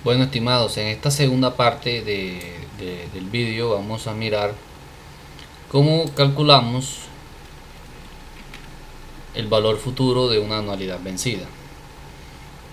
Bueno, estimados, en esta segunda parte del vídeo vamos a mirar cómo calculamos el valor futuro de una anualidad vencida.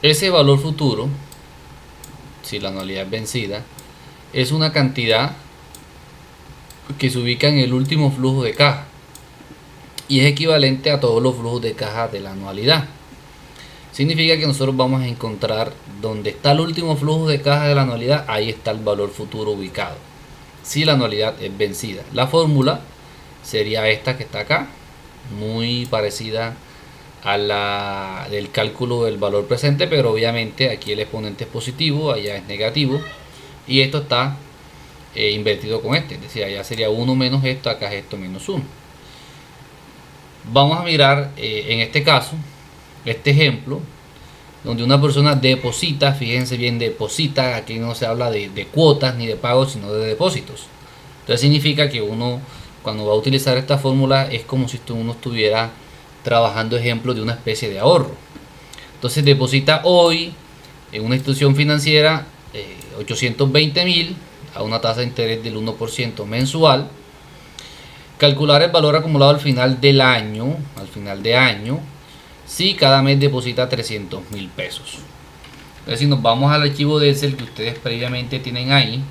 Ese valor futuro, si la anualidad es vencida, es una cantidad que se ubica en el último flujo de caja y es equivalente a todos los flujos de caja de la anualidad. Significa que nosotros vamos a encontrar donde está el último flujo de caja de la anualidad, ahí está el valor futuro ubicado, si la anualidad es vencida. La fórmula sería esta que está acá, muy parecida a la del cálculo del valor presente, pero obviamente aquí el exponente es positivo, allá es negativo, y esto está invertido con este, es decir, allá sería 1 menos esto, acá es esto menos 1. Vamos a mirar en este caso, este ejemplo, donde una persona deposita, fíjense bien, deposita, aquí no se habla de cuotas ni de pagos, sino de depósitos. Entonces significa que uno, cuando va a utilizar esta fórmula, es como si uno estuviera trabajando ejemplos de una especie de ahorro. Entonces deposita hoy en una institución financiera 820.000 a una tasa de interés del 1% mensual. Calcular el valor acumulado al final del año, si cada mes deposita 300.000 pesos. Entonces, si nos vamos al archivo de Excel que ustedes previamente tienen ahí,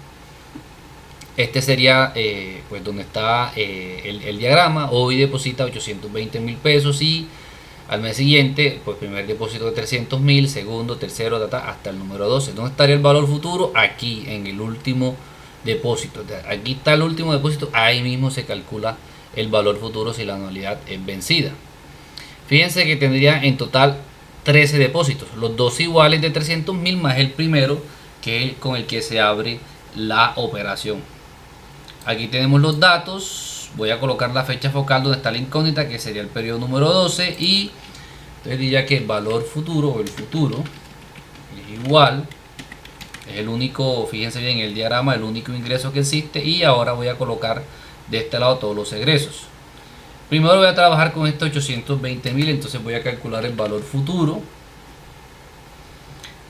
este sería pues donde está el diagrama. Hoy deposita 820.000 pesos y al mes siguiente, pues primer depósito de 300.000, segundo, tercero, hasta el número 12. ¿Dónde estaría el valor futuro? Aquí, en el último depósito. Aquí está el último depósito, ahí mismo se calcula el valor futuro si la anualidad es vencida. Fíjense que tendría en total 13 depósitos, los dos iguales de 300.000 más el primero que es con el que se abre la operación. Aquí tenemos los datos, voy a colocar la fecha focal donde está la incógnita, que sería el periodo número 12, y entonces diría que el valor futuro o el futuro es igual, es el único, fíjense bien el diagrama, el único ingreso que existe, y ahora voy a colocar de este lado todos los egresos. Primero voy a trabajar con estos 820.000, entonces voy a calcular el valor futuro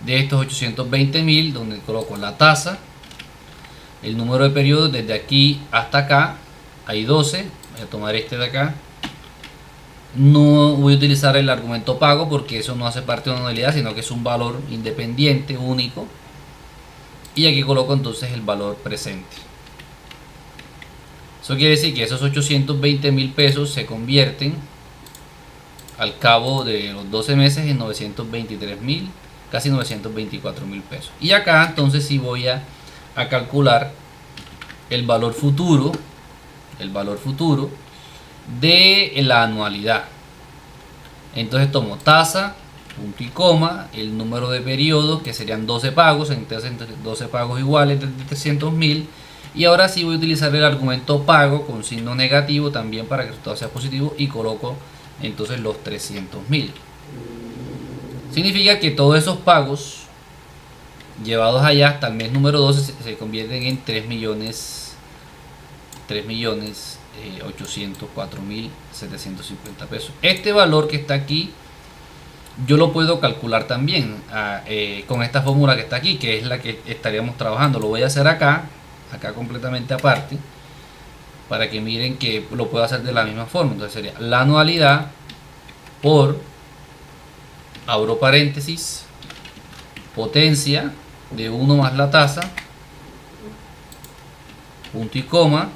de estos 820.000, donde coloco la tasa, el número de periodos desde aquí hasta acá, hay 12, voy a tomar este de acá. No voy a utilizar el argumento pago porque eso no hace parte de una anualidad, sino que es un valor independiente, único. Y aquí coloco entonces el valor presente. Eso quiere decir que esos 820.000 pesos se convierten al cabo de los 12 meses en 923.000, casi 924.000 pesos. Y acá entonces sí voy a calcular el valor futuro de la anualidad. Entonces tomo tasa, punto y coma, el número de periodos, que serían 12 pagos, entonces 12 pagos iguales de 300.000. Y ahora sí voy a utilizar el argumento pago con signo negativo también para que todo sea positivo, y coloco entonces los 300.000. Significa que todos esos pagos llevados allá hasta el mes número 12 se convierten en 3.804.750 pesos. Este valor que está aquí yo lo puedo calcular también con esta fórmula que está aquí, que es la que estaríamos trabajando. Lo voy a hacer acá completamente aparte, para que miren que lo puedo hacer de la misma forma. Entonces sería la anualidad por, abro paréntesis, potencia de 1 más la tasa, punto y coma,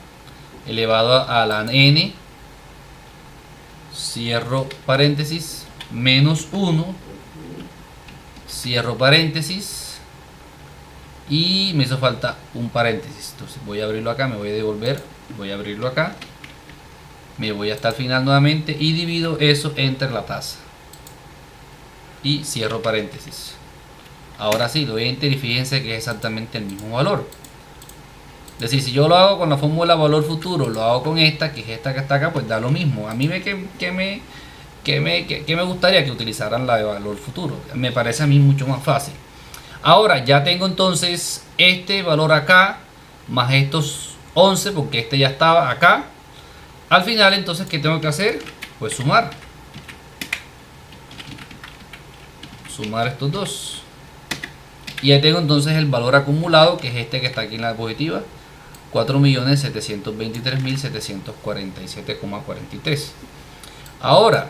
elevado a la n, cierro paréntesis, menos 1, cierro paréntesis, y me hizo falta un paréntesis. Entonces voy a abrirlo acá, me voy a devolver, voy a abrirlo acá, me voy hasta el final nuevamente y divido eso entre la tasa y cierro paréntesis. Ahora sí, lo doy a enter y fíjense que es exactamente el mismo valor. Es decir, si yo lo hago con la fórmula valor futuro, lo hago con esta, que es esta que está acá, pues da lo mismo. A mí me gustaría que utilizaran la de valor futuro. Me parece a mí mucho más fácil. Ahora ya tengo entonces este valor acá, más estos 11, porque este ya estaba acá. Al final entonces, ¿qué tengo que hacer? Pues sumar estos dos. Y ahí tengo entonces el valor acumulado, que es este que está aquí en la diapositiva, 4.723.747,43. Ahora,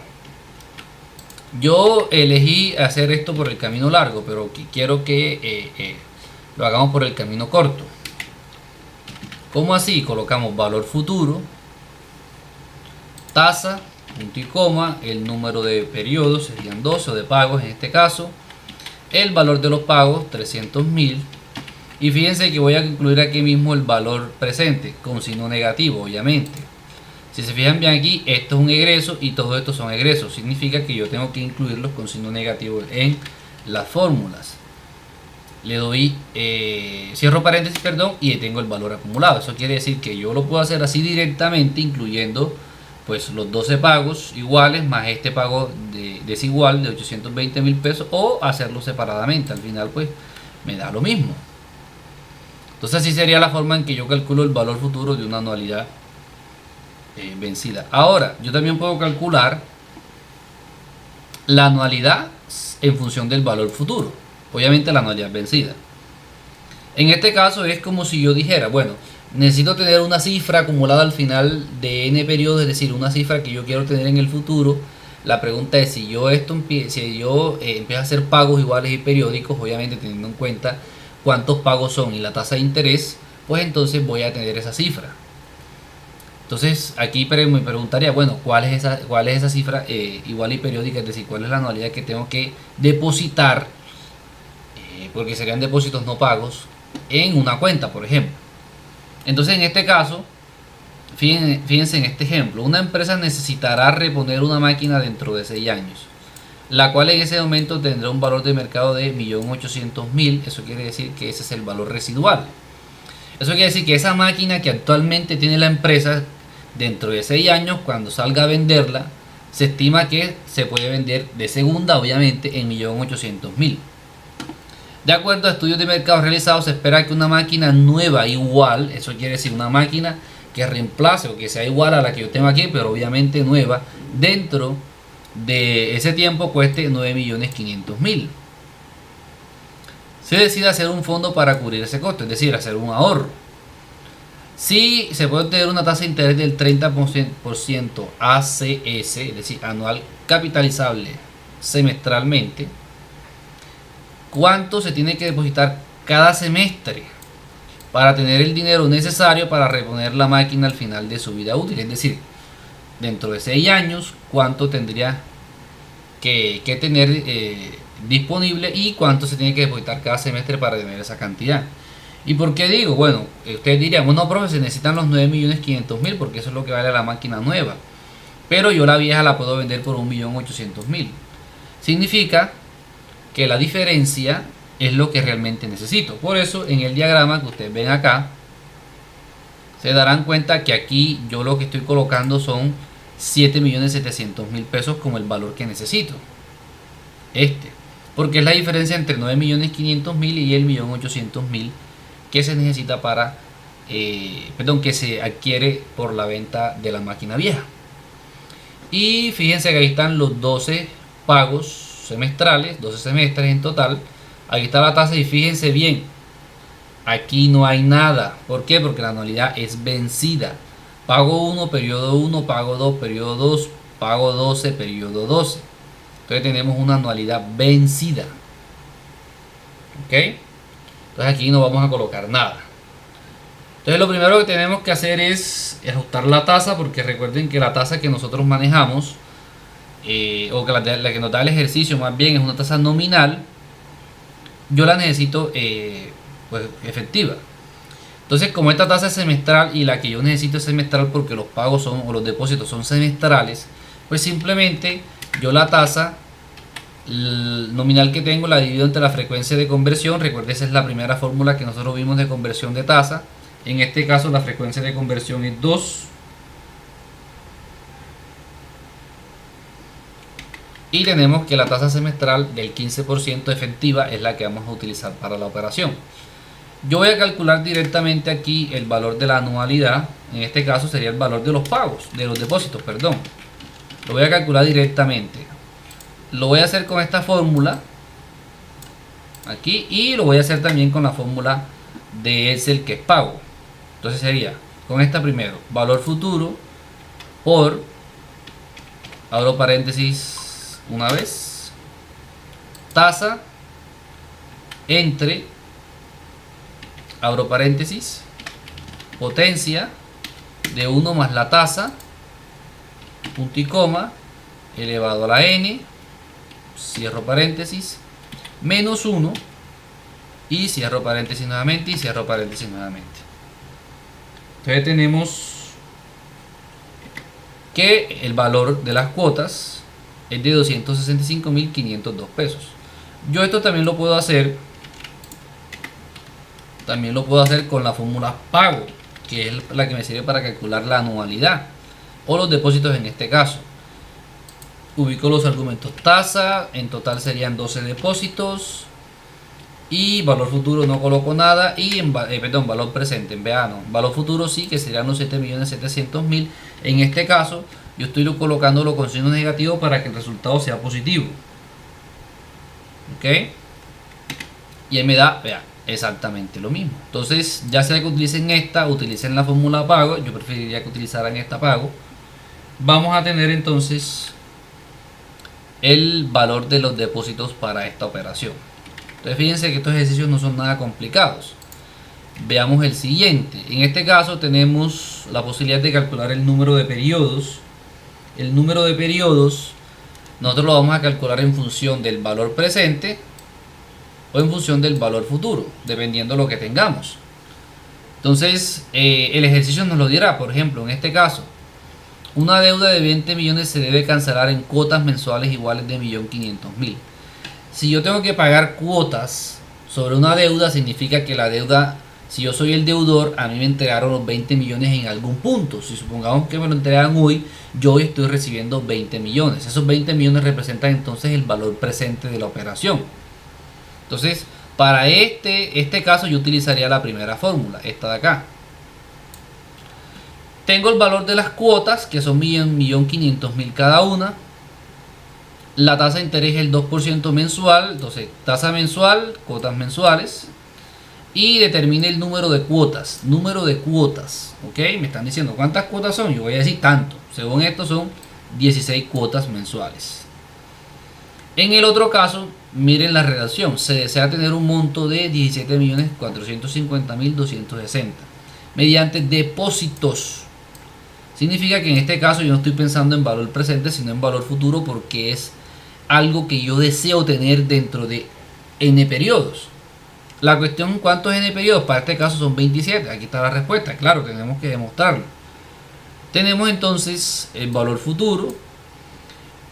yo elegí hacer esto por el camino largo, pero quiero que lo hagamos por el camino corto. ¿Cómo así? Colocamos valor futuro, tasa, punto y coma, el número de periodos serían 12 o de pagos en este caso, el valor de los pagos 300.000, y fíjense que voy a incluir aquí mismo el valor presente con signo negativo, obviamente. Si se fijan bien aquí, esto es un egreso y todos estos son egresos, significa que yo tengo que incluirlos con signo negativo en las fórmulas. Le doy, cierro paréntesis, perdón, y tengo el valor acumulado. Eso quiere decir que yo lo puedo hacer así directamente, incluyendo pues los 12 pagos iguales más este pago desigual de 820.000 pesos, o hacerlo separadamente. Al final pues me da lo mismo. Entonces así sería la forma en que yo calculo el valor futuro de una anualidad vencida. Ahora, yo también puedo calcular la anualidad en función del valor futuro. Obviamente la anualidad vencida. En este caso es como si yo dijera, bueno, necesito tener una cifra acumulada al final de n periodos, es decir, una cifra que yo quiero tener en el futuro. La pregunta es si yo empiezo a hacer pagos iguales y periódicos, obviamente teniendo en cuenta cuántos pagos son y la tasa de interés, pues entonces voy a tener esa cifra. Entonces aquí me preguntaría, bueno, ¿cuál es esa cifra igual y periódica? Es decir, ¿cuál es la anualidad que tengo que depositar? Porque serían depósitos no pagos en una cuenta, por ejemplo. Entonces en este caso, fíjense en este ejemplo, una empresa necesitará reponer una máquina dentro de 6 años, la cual en ese momento tendrá un valor de mercado de 1.800.000. Eso quiere decir que ese es el valor residual. Eso quiere decir que esa máquina que actualmente tiene la empresa, dentro de 6 años, cuando salga a venderla, se estima que se puede vender de segunda, obviamente, en 1.800.000. De acuerdo a estudios de mercado realizados, se espera que una máquina nueva igual, eso quiere decir una máquina que reemplace o que sea igual a la que yo tengo aquí, pero obviamente nueva, dentro de ese tiempo cueste 9.500.000. Se decide hacer un fondo para cubrir ese costo, es decir, hacer un ahorro. Si se puede obtener una tasa de interés del 30% ACS, es decir, anual capitalizable semestralmente, ¿cuánto se tiene que depositar cada semestre para tener el dinero necesario para reponer la máquina al final de su vida útil? Es decir, dentro de 6 años, ¿cuánto tendría que tener disponible y cuánto se tiene que depositar cada semestre para tener esa cantidad? ¿Y por qué digo? Bueno, ustedes dirían, bueno, profe, se necesitan los 9.500.000 porque eso es lo que vale la máquina nueva, pero yo la vieja la puedo vender por 1.800.000. Significa que la diferencia es lo que realmente necesito. Por eso en el diagrama que ustedes ven acá, se darán cuenta que aquí yo lo que estoy colocando son 7.700.000 pesos como el valor que necesito. Porque es la diferencia entre 9.500.000 y el 1.800.000 que se necesita para, que se adquiere por la venta de la máquina vieja. Y fíjense que ahí están los 12 pagos semestrales, 12 semestres en total. Aquí está la tasa y fíjense bien, aquí no hay nada. ¿Por qué? Porque la anualidad es vencida. Pago 1, periodo 1, pago 2, periodo 2, pago 12, periodo 12. Entonces tenemos una anualidad vencida. ¿Ok? Entonces aquí no vamos a colocar nada. Entonces lo primero que tenemos que hacer es ajustar la tasa, porque recuerden que la tasa que nosotros manejamos, o que la que nos da el ejercicio más bien, es una tasa nominal. Yo la necesito pues efectiva. Entonces, como esta tasa es semestral y la que yo necesito es semestral porque los pagos son, o los depósitos son semestrales, pues simplemente yo la tasa nominal que tengo la divido entre la frecuencia de conversión. Recuerden, esa es la primera fórmula que nosotros vimos de conversión de tasa. En este caso la frecuencia de conversión es 2. Y tenemos que la tasa semestral del 15% efectiva es la que vamos a utilizar para la operación. Yo voy a calcular directamente aquí el valor de la anualidad. En este caso sería el valor de los pagos, de los depósitos, perdón. Lo voy a calcular directamente. Lo voy a hacer con esta fórmula. aquí, y lo voy a hacer también con la fórmula de Excel, que es pago. Entonces sería con esta primero, valor futuro por, abro paréntesis una vez, tasa entre, abro paréntesis, potencia de 1 más la tasa, punto y coma, elevado a la n, cierro paréntesis, menos 1, y cierro paréntesis nuevamente, y cierro paréntesis nuevamente. Entonces tenemos que el valor de las cuotas es de 265.502 pesos. Yo esto también lo puedo hacer con la fórmula pago, que es la que me sirve para calcular la anualidad o los depósitos en este caso. Ubico los argumentos: tasa, en total serían 12 depósitos, y valor futuro no coloco nada, y valor presente, valor futuro sí, que serían los 7.700.000. En este caso yo estoy colocándolo con signo negativo para que el resultado sea positivo, ok, y ahí me da, vea, exactamente lo mismo. Entonces, ya sea que utilicen esta, utilicen la fórmula pago, yo preferiría que utilizaran esta pago. Vamos a tener entonces el valor de los depósitos para esta operación. Entonces fíjense que estos ejercicios no son nada complicados. Veamos el siguiente. En este caso tenemos la posibilidad de calcular el número de periodos. El número de periodos nosotros lo vamos a calcular en función del valor presente o en función del valor futuro, dependiendo de lo que tengamos. Entonces el ejercicio nos lo dirá. Por ejemplo, en este caso, una deuda de 20 millones se debe cancelar en cuotas mensuales iguales de 1.500.000. Si yo tengo que pagar cuotas sobre una deuda, significa que la deuda, si yo soy el deudor, a mí me entregaron los 20 millones en algún punto. Si supongamos que me lo entregan hoy, yo hoy estoy recibiendo 20 millones. Esos 20 millones representan entonces el valor presente de la operación. Entonces, para este caso yo utilizaría la primera fórmula, esta de acá. Tengo el valor de las cuotas, que son 1.500.000 cada una. La tasa de interés es el 2% mensual. Entonces, tasa mensual, cuotas mensuales. Y determine el número de cuotas. Número de cuotas. ¿Ok? Me están diciendo cuántas cuotas son. Yo voy a decir tanto. Según esto son 16 cuotas mensuales. En el otro caso, miren la redacción. Se desea tener un monto de 17.450.260 mediante depósitos. Significa que en este caso yo no estoy pensando en valor presente, sino en valor futuro, porque es algo que yo deseo tener dentro de n periodos. La cuestión, ¿cuántos n periodos? Para este caso son 27. Aquí está la respuesta. Claro, tenemos que demostrarlo. Tenemos entonces el valor futuro.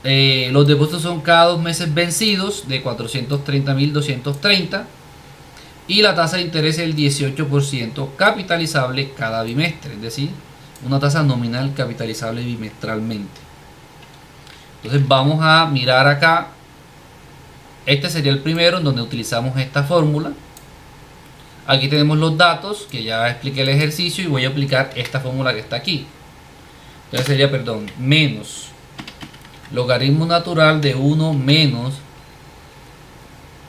Los depósitos son cada 2 meses vencidos de 430.230. Y la tasa de interés es el 18% capitalizable cada bimestre. Es decir, una tasa nominal capitalizable bimestralmente. Entonces vamos a mirar acá. Este sería el primero en donde utilizamos esta fórmula. Aquí tenemos los datos, que ya expliqué el ejercicio, y voy a aplicar esta fórmula que está aquí. Entonces sería, menos logaritmo natural de 1 menos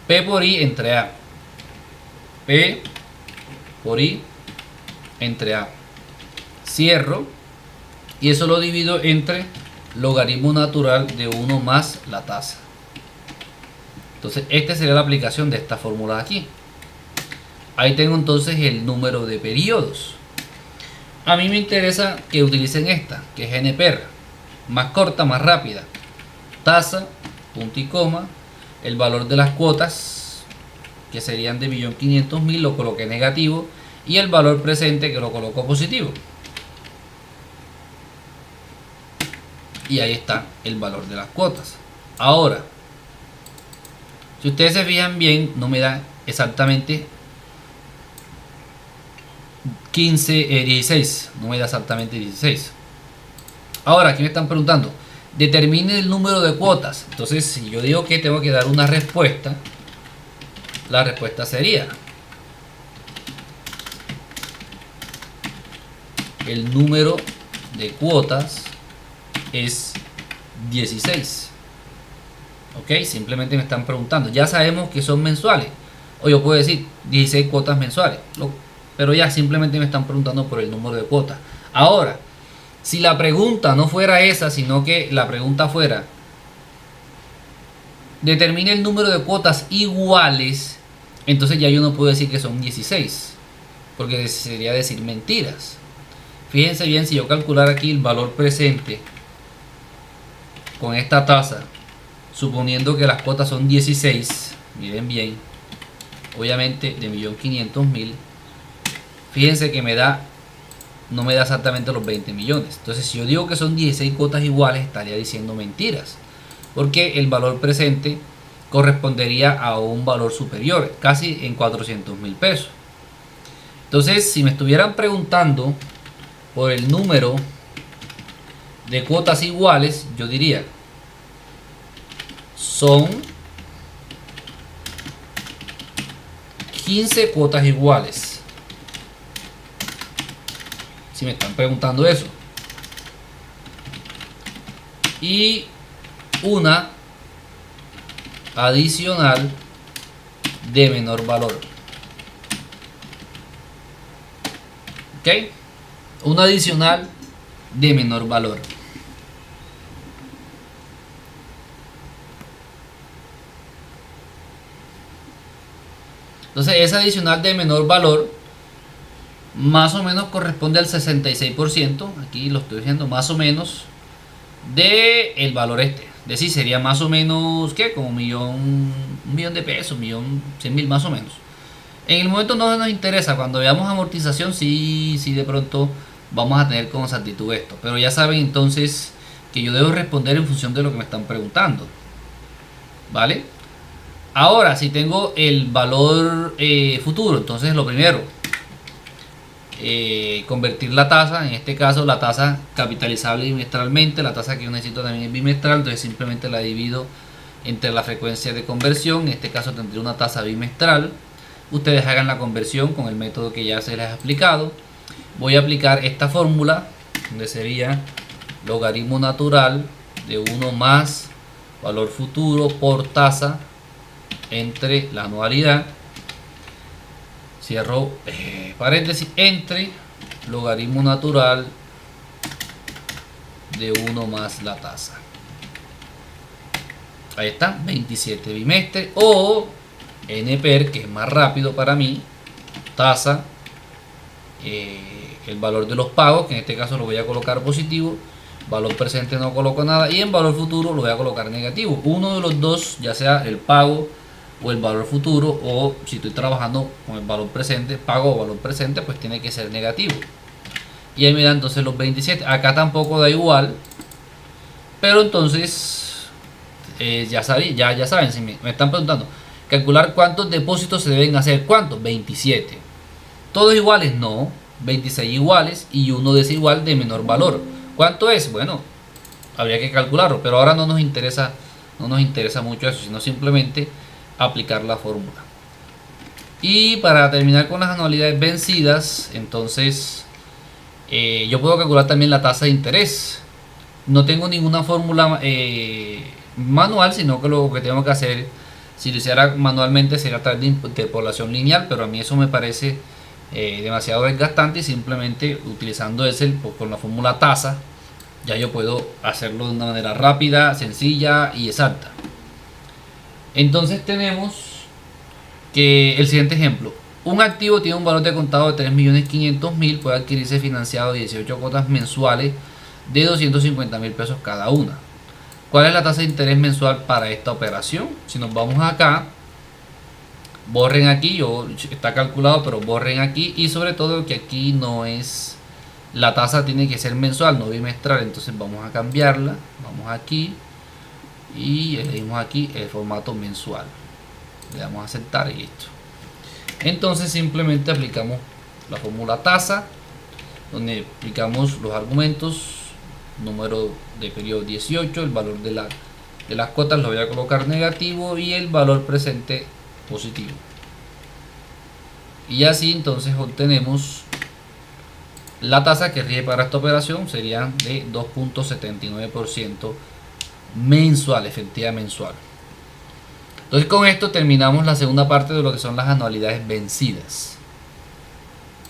P por I entre A. P por I entre A. Cierro, y eso lo divido entre logaritmo natural de 1 más la tasa. Entonces esta sería la aplicación de esta fórmula aquí. Ahí tengo entonces el número de periodos. A mí me interesa que utilicen esta, que es NPER, más corta, más rápida. Tasa, punto y coma, el valor de las cuotas, que serían de 1.500.000, lo coloqué negativo, y el valor presente, que lo coloco positivo. Y ahí está el valor de las cuotas. Ahora, si ustedes se fijan bien, no me da exactamente 16. No me da exactamente 16. Ahora, aquí me están preguntando, determine el número de cuotas. Entonces, si yo digo que tengo que dar una respuesta, la respuesta sería: el número de cuotas es 16. Ok, simplemente me están preguntando. Ya sabemos que son mensuales. O yo puedo decir 16 cuotas mensuales. Pero ya simplemente me están preguntando por el número de cuotas. Ahora, si la pregunta no fuera esa, sino que la pregunta fuera determine el número de cuotas iguales, entonces ya yo no puedo decir que son 16, porque sería decir mentiras. Fíjense bien, si yo calcular aquí el valor presente con esta tasa, suponiendo que las cuotas son 16, miren bien, obviamente de 1.500.000, fíjense que no me da exactamente los 20 millones. Entonces, si yo digo que son 16 cuotas iguales, estaría diciendo mentiras, porque el valor presente correspondería a un valor superior, casi en 400.000 pesos. Entonces, si me estuvieran preguntando por el número de cuotas iguales, yo diría son 15 cuotas iguales. Si me están preguntando eso. Y una adicional de menor valor. ¿Ok? Una adicional de menor valor. Entonces esa adicional de menor valor más o menos corresponde al 66%, aquí lo estoy diciendo, más o menos de el valor este. Es decir, sería más o menos, ¿qué? Como un millón de pesos, 1.100.000 más o menos. En el momento no nos interesa, cuando veamos amortización sí de pronto vamos a tener con exactitud esto. Pero ya saben entonces que yo debo responder en función de lo que me están preguntando. ¿Vale? Ahora, si tengo el valor futuro, entonces lo primero, convertir la tasa, en este caso la tasa capitalizable bimestralmente, la tasa que yo necesito también es bimestral, entonces simplemente la divido entre la frecuencia de conversión, en este caso tendré una tasa bimestral. Ustedes hagan la conversión con el método que ya se les ha explicado. Voy a aplicar esta fórmula, donde sería logaritmo natural de 1 más valor futuro por tasa entre la anualidad, cierro paréntesis, entre logaritmo natural de 1 más la tasa. Ahí está, 27 bimestre, o NPER, que es más rápido para mí, tasa, el valor de los pagos, que en este caso lo voy a colocar positivo, valor presente no coloco nada, y en valor futuro lo voy a colocar negativo. Uno de los dos, ya sea el pago o el valor futuro, o si estoy trabajando con el valor presente, pago o valor presente, pues tiene que ser negativo. Y ahí me da entonces los 27. Acá tampoco da igual, pero entonces ya saben, si me están preguntando, calcular cuántos depósitos se deben hacer. ¿Cuántos? 27. ¿Todos iguales? No. 26 iguales y uno desigual de menor valor. ¿Cuánto es? Bueno, habría que calcularlo, pero ahora no nos interesa mucho eso, sino simplemente aplicar la fórmula. Y para terminar con las anualidades vencidas, entonces yo puedo calcular también la tasa de interés. No tengo ninguna fórmula manual, sino que lo que tengo que hacer, si lo hiciera manualmente, sería a través de interpolación lineal, pero a mí eso me parece demasiado desgastante, y simplemente utilizando Excel con la fórmula tasa ya yo puedo hacerlo de una manera rápida, sencilla y exacta. Entonces tenemos que el siguiente ejemplo: un activo tiene un valor de contado de 3.500.000, puede adquirirse financiado 18 cuotas mensuales de 250.000 pesos cada una. ¿Cuál es la tasa de interés mensual para esta operación? Si nos vamos acá, borren aquí, está calculado, pero borren aquí, y sobre todo que aquí no es, la tasa tiene que ser mensual, no bimestral, entonces vamos a cambiarla, vamos aquí y elegimos aquí el formato mensual, le damos a aceptar y listo. Entonces simplemente aplicamos la fórmula tasa, donde aplicamos los argumentos, número de periodo 18, el valor de las cuotas lo voy a colocar negativo y el valor presente positivo, y así entonces obtenemos la tasa que rige para esta operación, sería de 2.79% mensual, efectiva mensual. Entonces con esto terminamos la segunda parte de lo que son las anualidades vencidas.